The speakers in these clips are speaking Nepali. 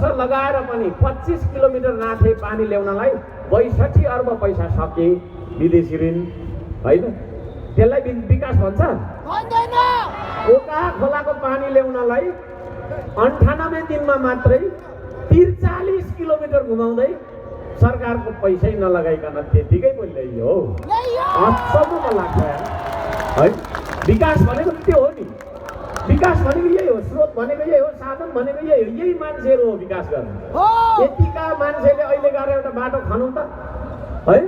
वर्ष लगाएर पनि 25 किलोमिटर नाथे पानी ल्याउनलाई 62 अर्ब पैसा सके विदेशी ऋण होइन। त्यसलाई विकास भन्छ? कोका खोलाको पानी ल्याउनलाई 98 दिनमा मात्रै 43 किलोमिटर घुमाउँदै सरकारको पैसै नलगाइकन त्यतिकै पो ल्याइयो। अचम्म लाग्छ है। विकास भनेको त्यो हो नि। विकास भनेको यही हो, स्रोत भनेको यही हो, साधन भनेको यही हो। यही मान्छेहरू हो विकास गर्ने। यतिका मान्छेले अहिले गएर एउटा बाटो खनौँ त है।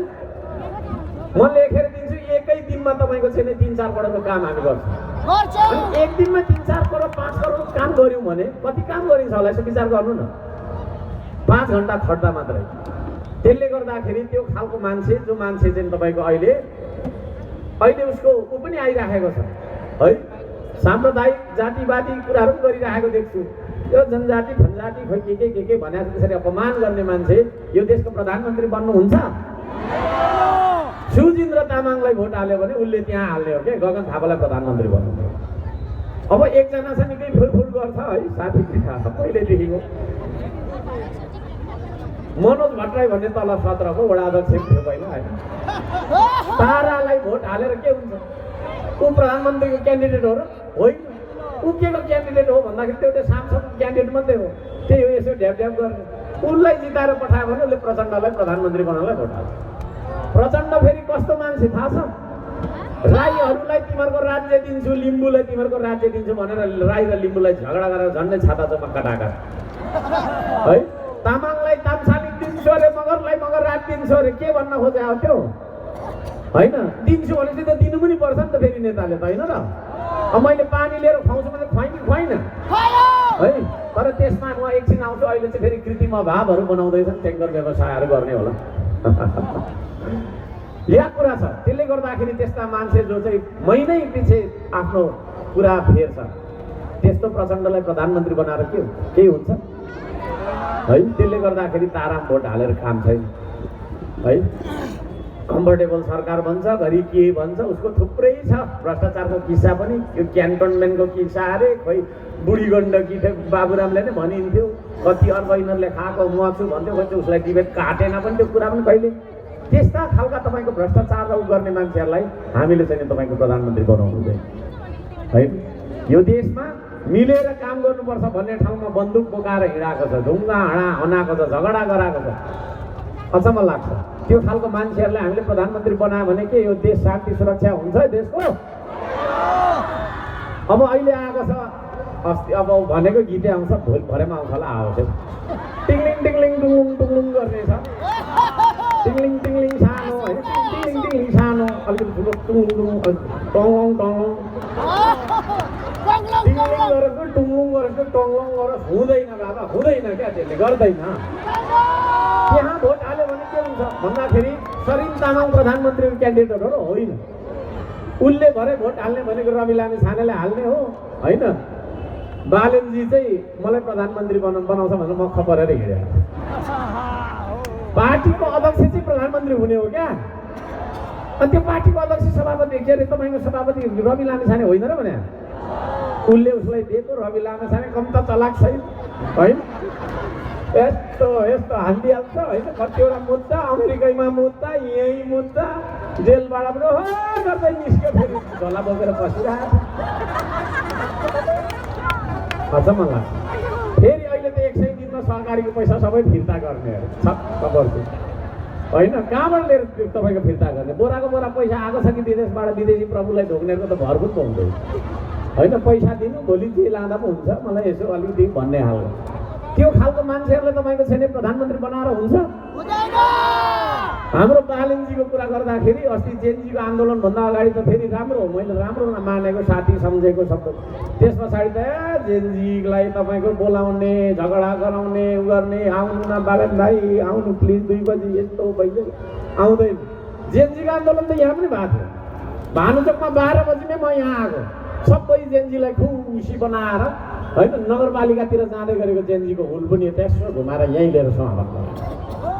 म लेखेर दिन्छु, एकै दिनमा तपाईँको छैन 3-4 करोडको काम हामी गर्छौँ। एक दिनमा 3-4 करोड 5 करोड काम गऱ्यौँ भने कति काम गरिन्छ होला यसो विचार गर्नु न। 5 घन्टा खट्दा मात्रै। त्यसले गर्दाखेरि त्यो खालको मान्छे जो मान्छे चाहिँ तपाईँको अहिले उसको ऊ पनि आइराखेको छ है। साम्प्रदायिक जातिवादी कुराहरू पनि गरिराखेको देख्छु। यो जनजाति जनजाति खोइ के भनेर त्यसरी अपमान गर्ने मान्छे यो देशको प्रधानमन्त्री बन्नुहुन्छ? सुजिन्द्र तामाङलाई भोट हाल्यो भने उसले त्यहाँ हाल्ने हो क्या, गगन थापालाई प्रधानमन्त्री बनाउने। अब एकजना छ निकै फुलफुल गर्छ है साथी पहिलेदेखिको मनोज भट्टराई भन्ने तल 17को वडा अध्यक्ष थियो पहिला होइन। तारालाई भोट हालेर के हुन्छ? ऊ प्रधानमन्त्रीको क्यान्डिडेट हो र होइन? ऊ के को क्यान्डिडेट हो भन्दाखेरि त्यो एउटा सांसदको क्यान्डिडेट मात्रै हो। त्यही हो, यसो ढ्याप गर्ने। उसलाई जिताएर पठायो भने उसले प्रचण्डलाई प्रधानमन्त्री बनाउनलाई भोट हाल्छ। प्रचण्ड फेरि कस्तो मान्छे थाहा छ? राईहरूलाई तिमीहरूको राज्य दिन्छु, लिम्बूलाई तिमीहरूको राज्य दिन्छु भनेर राई र लिम्बूलाई झगडा गरेर झन्डै छाता चमक्का ढाका है। तामाङलाई तामसालिक दिन्छु अरे, मगरलाई मगर राज दिन्छु अरे, के भन्न खोजे हो त्यो होइन? दिन्छु भनेपछि त दिनु पनि पर्छ नि त फेरि नेताले त होइन र। अब मैले पानी लिएर खुवाउँछु भने खुवाइ कि खुवाइन है। तर त्यसमा म एकछिन आउँछु। अहिले चाहिँ फेरि कृत्रिम अभावहरू बनाउँदैछन्, ट्याङ्कर व्यवसायहरू गर्ने होला या कुरा छ। त्यसले गर्दाखेरि त्यस्ता मान्छे जो चाहिँ महिनै पछि आफ्नो कुरा फेर्छ, त्यस्तो प्रचण्डलाई प्रधानमन्त्री बनाएर के केही हुन्छ है। त्यसले गर्दाखेरि ताराम भोट हालेर काम छैन है। कम्फर्टेबल सरकार भन्छ, घरि के भन्छ, उसको थुप्रै छ भ्रष्टाचारको किस्सा पनि। यो क्यान्टोनमेन्टको किस्सा अरे खोइ बुढी गण्डकी बाबुरामले नै भनिन्थ्यो, कति अर्ब यिनीहरूले खाएको म छु भन्थ्यो, खोइ उसलाई डिबेट काटेन पनि त्यो कुरा पनि कहिले। त्यस्ता खालका तपाईँको भ्रष्टाचार र उ गर्ने मान्छेहरूलाई हामीले चाहिँ तपाईँको प्रधानमन्त्री बनाउनु हुँदैन है। यो देशमा मिलेर काम गर्नुपर्छ भन्ने ठाउँमा बन्दुक बोकाएर हिँडाएको छ, ढुङ्गा हनाएको छ, झगडा गराएको छ। अचम्म लाग्छ। त्यो खालको मान्छेहरूलाई हामीले प्रधानमन्त्री बनायो भने के यो देश शान्ति सुरक्षा हुन्छ देशको? अब अहिले आएको छ अस्ति, अब भनेको गीतै आउँछ, भरेमा आउँछ होला आओस्। टिङ्लिङ टिङ्लिङ टुङलुङ टुङलुङ गर्ने छ। टिङ्लिङ टिङ्लिङ सानो होइन, टिङ्लिङ टिङ्लिङ सानो, अलिकति ठुलो टुङलुङ टङलङ टङलङ टिङ्लिङ गरेको टुङलुङ गरेको टङलङ गरेर हुँदैन बाबा, हुँदैन क्या, त्यसले गर्दैन। त्यहाँ भोट हाल्यो भने के हुन्छ भन्दाखेरि सरिन तामाङ प्रधानमन्त्रीको क्यान्डिडेट हो र होइन? उसले भरे भोट हाल्ने भनेको रवि लामी छानेले हाल्ने हो होइन? बालेनजी चाहिँ मलाई प्रधानमन्त्री बनाउँछ भनेर मख परेर हिँड्यो। पार्टीको अध्यक्ष चाहिँ प्रधानमन्त्री हुने हो क्या? अनि त्यो पार्टीको अध्यक्ष सभापति के अरे तपाईँको सभापति रवि लामी छाने होइन र भने उसले उसलाई दिएको। रवि लामी छाने कम त चलाक छैन होइन? यस्तो यस्तो हालिदिइहाल्छ होइन? कतिवटा मुद्दा अमेरिकैमा मुद्दा, यहीँ मुद्दा, जेलबाट पनि हो गर्दै निस्क्यो, फेरि झोला बोकेर बसिरहेको अचम्म लाग्छ। फेरि अहिले त 100 दिनमा सरकारीको पैसा सबै फिर्ता गर्ने छक्क पर्छ होइन? कहाँबाट लिएर तपाईँको फिर्ता गर्ने? बोराको बोरा पैसा आएको छ कि विदेशबाट? विदेशी प्रभुलाई ढोक्नेको त भरभुट हुँदैन होइन? पैसा दिनु, भोलि जे लाँदा पनि हुन्छ, मलाई यसो अलिकति भन्ने खालको। त्यो खालको मान्छेहरूलाई तपाईँको छैन प्रधानमन्त्री बनाएर हुन्छ? हाम्रो बालेनजीको कुरा गर्दाखेरि अस्ति जेनजीको आन्दोलनभन्दा अगाडि त फेरि राम्रो हो, मैले राम्रो मानेको साथी सम्झेको शब्द। त्यस पछाडि त जेनजीलाई तपाईँको बोलाउने, झगडा गराउने, उ गर्ने, आउनु न बालेन भाइ आउनु प्लिज 2 बजी यस्तो भइसक्यो, आउँदैन। जेनजीको आन्दोलन त यहाँ पनि भएको थियो। भानुचोकमा 12 बजीमै म यहाँ आएको, सबै जेनजीलाई खुसी बनाएर होइन? नगरपालिकातिर जाँदै गरेको जेनजीको हुल पनि त्यसो घुमाएर यहीँ लिएर समापन गरे।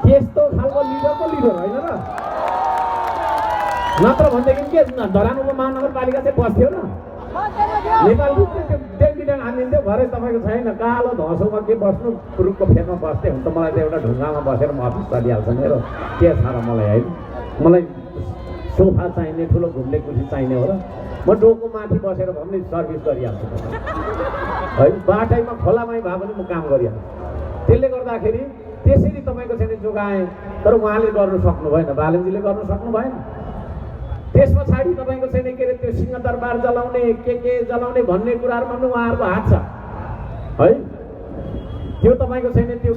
त्यस्तो खालको लिडरको लिडर होइन र? नत्र भनेदेखि के धरान उपमहानगरपालिका चाहिँ बस्थ्यो र? नेपालको त्यो डेङ्गी ड्याङ हानिदिन्थ्यो, भरे तपाईँको छैन, कालो धसोमा के बस्नु, रुखको फेदमा बस्थे हुन्छ, मलाई त एउटा ढुङ्गामा बसेर म अफिस चलिहाल्छ मेरो, के छ र मलाई होइन। मलाई सोफा चाहिने, ठुलो घुम्ने कुर्सी चाहिने हो र म डोको माथि बसेर भए पनि सर्भिस गरिहाल्छु है, बाटैमा खोलामै भए पनि म काम गरिहाल्छु। त्यसले गर्दाखेरि त्यसरी तपाईँको चाहिँ जोगाएँ, तर उहाँले गर्नु सक्नु भएन, बालनजीले गर्नु सक्नु भएन। त्यस पछाडि तपाईँको चाहिँ के अरे त्यो सिंहदरबार जलाउने के जलाउने भन्ने कुराहरूमा पनि उहाँहरूको हात छ है। त्यो तपाईँको छैन त्यो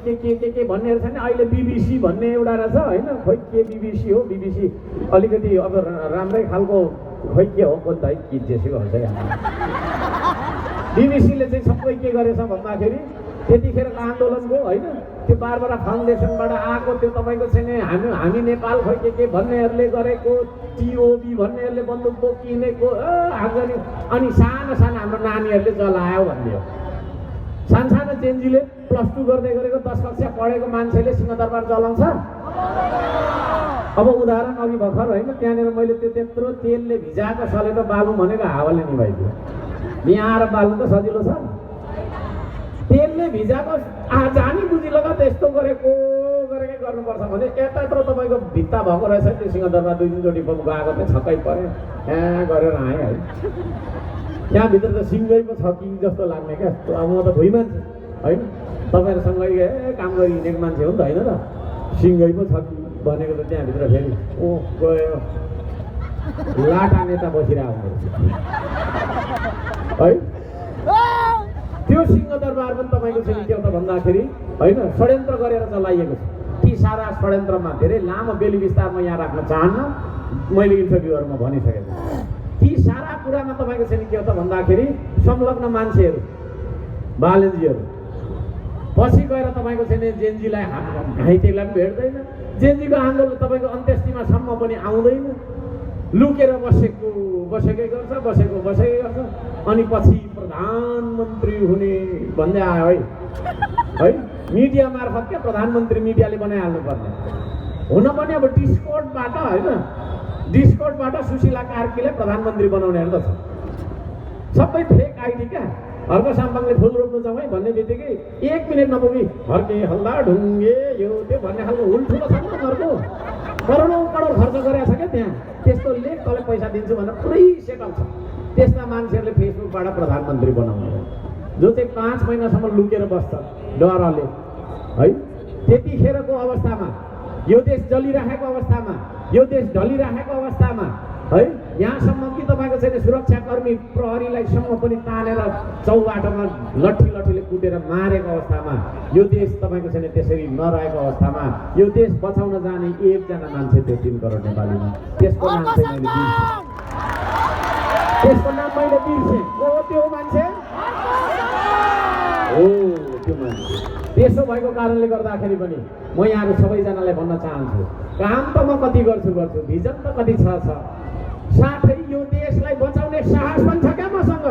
के भन्नेहरू छैन। अहिले बिबिसी भन्ने एउटा रहेछ होइन, खोइ के बिबिसी हो, बिबिसी अलिकति अब राम्रै खालको खोइ के हो कोही त है, कि जेसी भन्छ यहाँ। बिबिसीले चाहिँ सबै के गरेछ भन्दाखेरि त्यतिखेरको आन्दोलनको होइन, त्यो बारबारा फाउन्डेसनबाट आएको त्यो तपाईँको चाहिँ हामी नेपाल खोइ के भन्नेहरूले गरेको, टिओबी भन्नेहरूले बन्दुक बोकिनेको अनि सानो सानो हाम्रो नानीहरूले जलायो भन्ने हो। सानो जेन्जीले +2 गर्दै गरेको 10 कक्षा पढेको मान्छेले सिंहदरबार जलाउँछ। अब उदाहरण अघि भर्खर होइन, त्यहाँनिर मैले त्यो त्यत्रो तेलले भिजाएको सलेटो बालु भनेको हावाले निभाइदियो। यहाँ आएर बाल्नु त सजिलो छ, तेलले भिजाएको जानी बुझी लगा त्यस्तो गरेकै गर्नुपर्छ भने यत्रो तपाईँको भित्ता भएको रहेछ त्यो सिंहदरबार 2-3 चोटि गएको थियो, छक्कै पऱ्यो यहाँ गरेर आएँ है। त्यहाँभित्र त सिङ्गै पो छ कि जस्तो लाग्ने क्या, अब म त भुइँ मान्छे होइन, तपाईँहरूसँगै काम गरी हिँडेको मान्छे हो नि त होइन र, सिङ्गै पो छ कि भनेको त त्यहाँभित्र फेरि ओ गयो लाटा नेता बसिरहेको है। त्यो सिंहदरबार पनि तपाईँको चाहिँ के हो त भन्दाखेरि होइन, षड्यन्त्र गरेर चलाइएको छ। ती सारा षड्यन्त्रमा धेरै लामो बेली विस्तार म यहाँ राख्न चाहन्न, मैले इन्टरभ्यूहरूमा भनिसकेको छु। ती सारा कुरामा तपाईँको चाहिँ के हो त भन्दाखेरि संलग्न मान्छेहरू बालनजीहरू पछि गएर तपाईँको चाहिँ जेनजीलाई घाइतेलाई पनि भेट्दैन, जेनजीको आन्दोलन तपाईँको अन्त्येष्टिमासम्म पनि आउँदैन, लुकेर बसेकै गर्छ अनि पछि प्रधानमन्त्री हुने भन्दै आयो है। मिडिया मार्फत क्या प्रधानमन्त्री मिडियाले बनाइहाल्नु पर्ने हुन पनि अब डिस्कोर्डबाट होइन, डिस्कोर्डबाट सुशीला कार्कीलाई प्रधानमन्त्री बनाउनेहरू त छ, सबै फेक आइडी क्या। हर्क साम्पाङले फुल रोप्नु जाउँ है भन्ने बित्तिकै 1 मिनट नपुगी हर्के हल्दा ढुङ्गे यो त्यो भन्ने खालको हुलठुलो छ नि उनीहरूको, करोडौँ खर्च गरेको छ क्या त्यहाँ। त्यस्तो लेख तँलाई पैसा दिन्छु भनेर पुरै सेटअप छ। त्यस्ता मान्छेहरूले फेसबुकबाट प्रधानमन्त्री बनाउने जो चाहिँ 5 महिनासम्म लुकेर बस्छ डरले है। त्यतिखेरको अवस्थामा, यो देश जलिराखेको अवस्थामा, यो देश ढलिराखेको अवस्थामा है, यहाँसम्म कि तपाईँको चाहिँ सुरक्षाकर्मी प्रहरीलाईसम्म पनि तानेर चौबाटोमा लट्ठीले कुटेर मारेको अवस्थामा, यो देश तपाईँको चाहिँ त्यसरी नरहेको अवस्थामा यो देश बचाउन जाने एकजना मान्छे थियो 3 करोड नेपालीमा, त्यसको नाम चाहिँ मैले बिर्सेँ। हो त्यो मान्छे हो त्यो मान्छे। त्यसो भएको कारणले गर्दाखेरि पनि म यहाँहरू सबैजनालाई भन्न चाहन्छु, काम त म कति गर्छु, भिजन त कति छ, साथै यो देशलाई बचाउने साहस पनि छ क्या मसँग।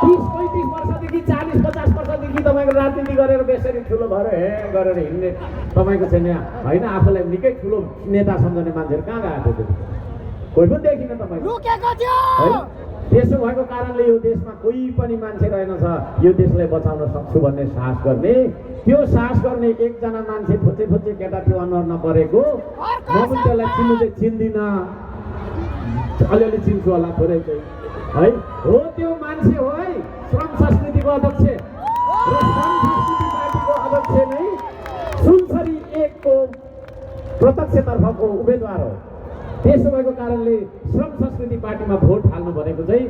30-35 वर्षदेखि 40-50 वर्षदेखि तपाईँको राजनीति गरेर बेसरी ठुलो भएर गरेर हिँड्ने तपाईँको चाहिँ होइन, आफूलाई निकै ठुलो नेता सम्झने मान्छेहरू कहाँ गएको थियो, कोही पनि देखिन तपाईँको है। त्यसो भएको कारणले यो देशमा कोही पनि मान्छे रहेनछ यो देशलाई बचाउन सक्छु भन्ने साहस गर्ने। त्यो साहस गर्ने एकजना मान्छे फुच्चे केटा थियो, अनुहार नपरेको, म पनि त्यसलाई चिन्नु चाहिँ चिन्दिनँ, अलिअलि चिन्छु होला थोरै चाहिँ है। हो त्यो मान्छे हो है, श्रम संस्कृतिको अध्यक्ष र श्रम संस्कृति पार्टीको अध्यक्ष नै सुनसरी 1 को प्रत्यक्षतर्फको उम्मेदवार हो। त्यसो भएको कारणले श्रम संस्कृति पार्टीमा भोट हाल्नु भनेको चाहिँ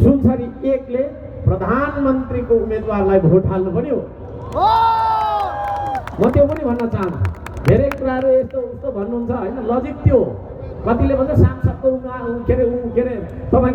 सुनसरी 1 ले प्रधानमन्त्रीको उम्मेदवारलाई भोट हाल्नु पनि हो। म त्यो पनि भन्न चाहन्छु, धेरै कुराहरू यस्तो उस्तो भन्नुहुन्छ होइन, लजिक त्यो कतिले भन्छ सांसदको के अरे तपाईँ